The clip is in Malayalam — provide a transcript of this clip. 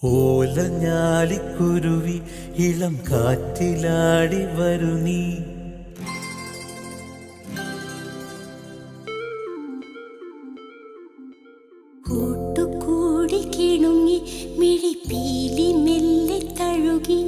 ഓലഞ്ഞാലിക്കുരുവി ഇളം കാറ്റിലാടി വരു നീ. കൂട്ടുകൂടി കിണുങ്ങി മിഴിപ്പീലി മെല്ലെ തഴുകി.